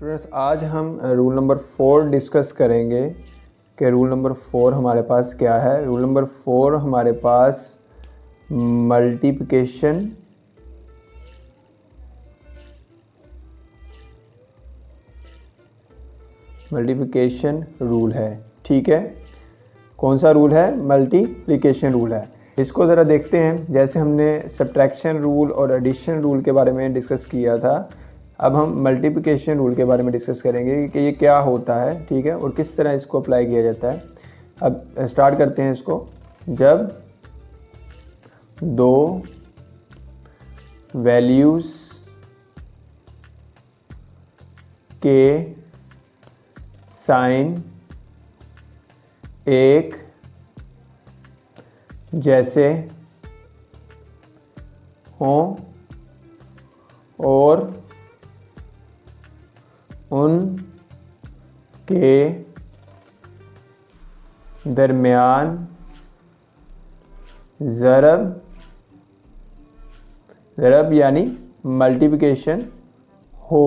Students आज हम rule number 4 discuss करेंगे कि रूल नंबर 4 हमारे पास क्या है। रूल नंबर 4 हमारे पास मल्टीप्लिकेशन रूल है। ठीक है, कौन सा रूल है? मल्टीप्लिकेशन रूल है। इसको ज़रा देखते हैं। जैसे हमने सब्ट्रैक्शन रूल और एडिशन रूल के बारे में डिस्कस किया था, अब हम मल्टीप्लिकेशन रूल के बारे में डिस्कस करेंगे कि ये क्या होता है, ठीक है, और किस तरह इसको अप्लाई किया जाता है। अब स्टार्ट करते हैं इसको। जब दो वैल्यूज़ के साइन एक जैसे हों और उन के दरमियान ज़रब यानी मल्टीप्लिकेशन हो।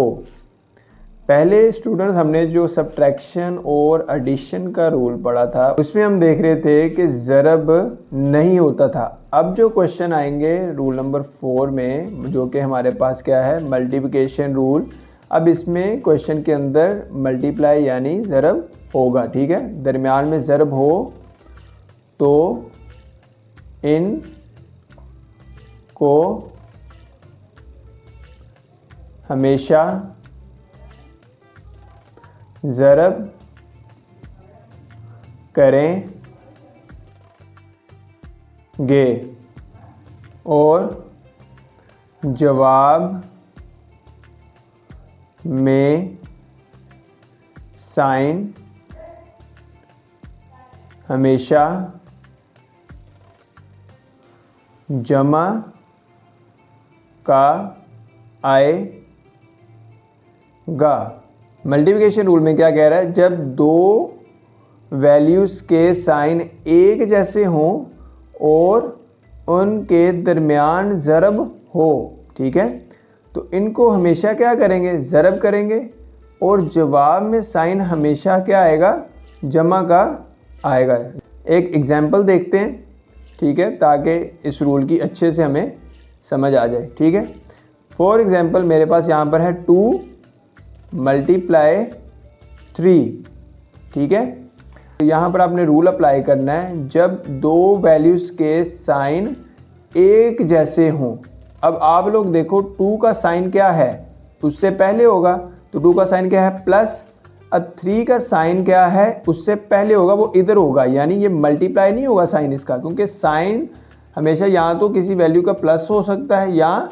पहले स्टूडेंट्स हमने जो सब्ट्रैक्शन और एडिशन का रूल पढ़ा था उसमें हम देख रहे थे कि ज़रब नहीं होता था। अब जो क्वेश्चन आएंगे रूल नंबर 4 में, जो कि हमारे पास क्या है, मल्टीप्लिकेशन रूल, अब इसमें क्वेश्चन के अंदर मल्टीप्लाई यानी ज़रब होगा। ठीक है, दरमियान में ज़रब हो तो इन को हमेशा ज़रब करेंगे और जवाब में साइन हमेशा जमा का आएगा। मल्टीप्लिकेशन रूल में क्या कह रहा है? जब दो वैल्यूज़ के साइन एक जैसे हों और उनके दरमियान ज़रब हो, ठीक है, तो इनको हमेशा क्या करेंगे? ज़रब करेंगे और जवाब में साइन हमेशा क्या आएगा? जमा का आएगा। एक एग्जाम्पल देखते हैं, ठीक है, ताकि इस रूल की अच्छे से हमें समझ आ जाए। ठीक है, फॉर एग्जाम्पल मेरे पास यहाँ पर है 2 मल्टीप्लाई 3, ठीक है। तो यहाँ पर आपने रूल अप्लाई करना है जब दो वैल्यूज़ के साइन एक जैसे हों। अब आप लोग देखो 2 का साइन क्या है, उससे पहले होगा, तो 2 का साइन क्या है? प्लस। अब 3 का साइन क्या है? उससे पहले होगा, वो इधर होगा, यानी ये मल्टीप्लाई नहीं होगा साइन इसका, क्योंकि साइन हमेशा या तो किसी वैल्यू का प्लस हो सकता है या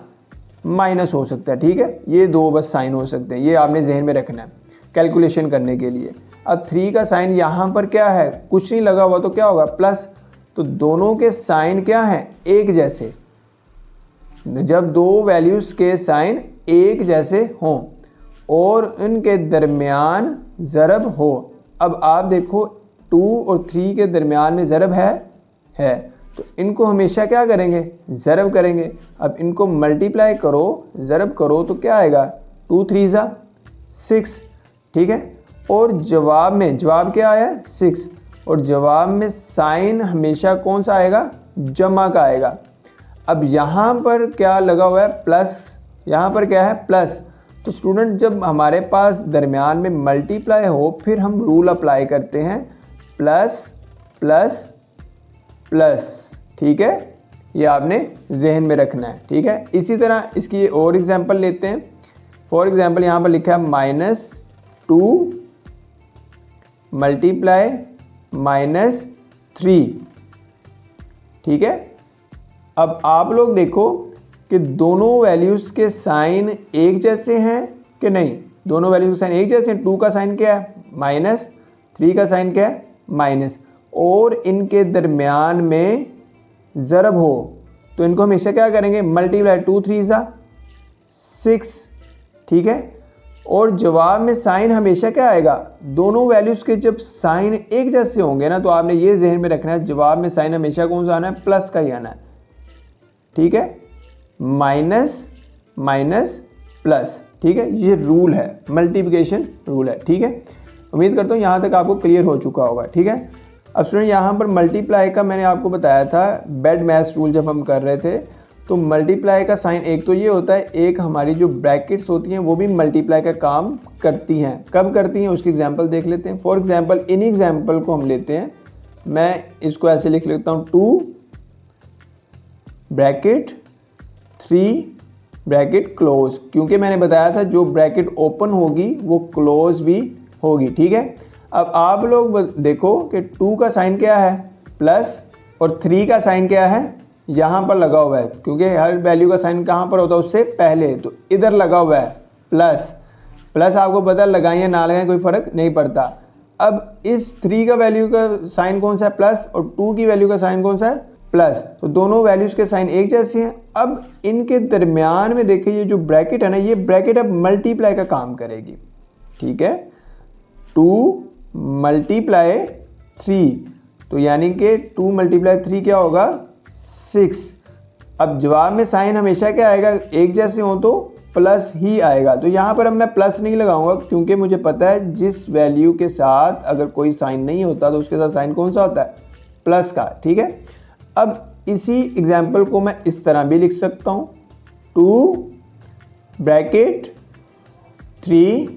माइनस हो सकता है। ठीक है, ये दो बस साइन हो सकते हैं, ये आपने जहन में रखना है कैलकुलेशन करने के लिए। अब 3 का साइन यहाँ पर क्या है? कुछ नहीं लगा हुआ, तो क्या होगा? प्लस। तो दोनों के साइन क्या हैं? एक जैसे। जब दो वैल्यूज़ के साइन एक जैसे हों और उनके दरमियान ज़रब हो। अब आप देखो 2 और 3 के दरमियान में ज़रब है, तो इनको हमेशा क्या करेंगे? ज़रब करेंगे। अब इनको मल्टीप्लाई करो, ज़रब करो, तो क्या आएगा? 2 3 ज़ा 6, ठीक है, और जवाब में, जवाब क्या आया? 6, और जवाब में साइन हमेशा कौन सा आएगा? जमा का आएगा। अब यहाँ पर क्या लगा हुआ है? प्लस। यहाँ पर क्या है? प्लस। तो स्टूडेंट जब हमारे पास दरमियान में मल्टीप्लाई हो, फिर हम रूल अप्लाई करते हैं प्लस प्लस प्लस। ठीक है, ये आपने जहन में रखना है। ठीक है, इसी तरह इसकी ये और एग्जांपल लेते हैं। फॉर एग्जांपल यहाँ पर लिखा है -2 मल्टीप्लाई -3, ठीक है। अब आप लोग देखो कि दोनों वैल्यूज़ के साइन एक जैसे हैं कि नहीं? दोनों वैल्यूज़ के साइन एक जैसे हैं। 2 का साइन क्या है? माइनस। 3 का साइन क्या है? माइनस। और इनके दरमियान में ज़रब हो, तो इनको हमेशा क्या करेंगे? मल्टीप्लाई। 2 3 ज़ा 6, ठीक है, और जवाब में साइन हमेशा क्या आएगा? दोनों वैल्यूज़ के जब साइन एक जैसे होंगे ना, तो आपने ये जहन में रखना है, जवाब में साइन हमेशा कौन सा आना है? प्लस का ही आना है। ठीक है, माइनस माइनस प्लस, ठीक है, ये रूल है, मल्टीप्लिकेशन रूल है। ठीक है, उम्मीद करता हूँ यहाँ तक आपको क्लियर हो चुका होगा। ठीक है, अब स्टूडेंट यहाँ पर मल्टीप्लाई का मैंने आपको बताया था बेड मैथ्स रूल जब हम कर रहे थे, तो मल्टीप्लाई का साइन एक तो ये होता है, एक हमारी जो ब्रैकेट्स होती हैं वो भी मल्टीप्लाई का काम करती हैं। कब करती हैं उसकी एग्जांपल देख लेते हैं। फॉर एग्जांपल इन एग्जांपल को हम लेते हैं, मैं इसको ऐसे लिख लेता हूँ 2 ब्रैकेट 3 ब्रैकेट क्लोज, क्योंकि मैंने बताया था जो ब्रैकेट ओपन होगी वो क्लोज भी होगी। ठीक है, अब आप लोग देखो कि 2 का साइन क्या है प्लस और 3 का साइन क्या है यहाँ पर लगा हुआ है, क्योंकि हर वैल्यू का साइन कहाँ पर होता है उससे पहले, तो इधर लगा हुआ है प्लस। प्लस आपको पता लगाएं या ना लगाएं कोई फ़र्क नहीं पड़ता। अब इस 3 का वैल्यू का साइन कौन सा है प्लस, और 2 की वैल्यू का साइन कौन सा है प्लस, तो दोनों वैल्यूज़ के साइन एक जैसे हैं। अब इनके दरमियान में देखिए ये जो ब्रैकेट है ना, ये ब्रैकेट अब मल्टीप्लाई का काम करेगी। ठीक है, 2 मल्टीप्लाई 3, तो यानी कि 2 मल्टीप्लाई 3 क्या होगा 6। अब जवाब में साइन हमेशा क्या आएगा, एक जैसे हो तो प्लस ही आएगा। तो यहाँ पर अब मैं प्लस नहीं लगाऊंगा, क्योंकि मुझे पता है जिस वैल्यू के साथ अगर कोई साइन नहीं होता तो उसके साथ साइन कौन सा होता है प्लस का। ठीक है, अब इसी एग्जाम्पल को मैं इस तरह भी लिख सकता हूँ 2 ब्रैकेट 3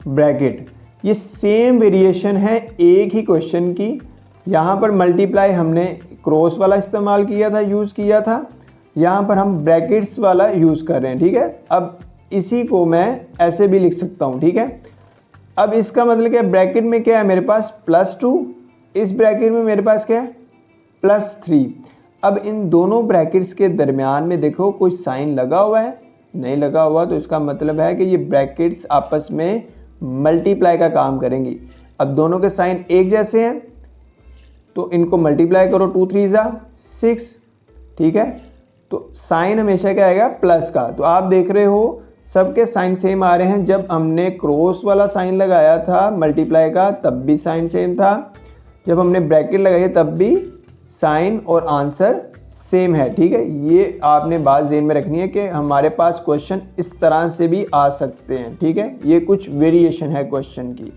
ब्रैकेट, ये सेम वेरिएशन है एक ही क्वेश्चन की। यहाँ पर मल्टीप्लाई हमने क्रॉस वाला इस्तेमाल किया था, यूज़ किया था, यहाँ पर हम ब्रैकेट्स वाला यूज़ कर रहे हैं। ठीक है, अब इसी को मैं ऐसे भी लिख सकता हूँ। ठीक है, अब इसका मतलब क्या है, ब्रैकेट में क्या है मेरे पास +2, इस ब्रैकेट में मेरे पास क्या है +3। अब इन दोनों ब्रैकेट्स के दरमियान में देखो कोई साइन लगा हुआ है, नहीं लगा हुआ, तो इसका मतलब है कि ये ब्रैकेट्स आपस में मल्टीप्लाई का काम करेंगी। अब दोनों के साइन एक जैसे हैं तो इनको मल्टीप्लाई करो, 2 3 ज़ा 6। ठीक है, तो साइन हमेशा क्या आएगा प्लस का। तो आप देख रहे हो सबके साइन सेम आ रहे हैं। जब हमने क्रॉस वाला साइन लगाया था मल्टीप्लाई का तब भी साइन सेम था, जब हमने ब्रैकेट लगाई तब भी साइन और आंसर सेम है। ठीक है, ये आपने बात ध्यान में रखनी है कि हमारे पास क्वेश्चन इस तरह से भी आ सकते हैं। ठीक है, ये कुछ वेरिएशन है क्वेश्चन की।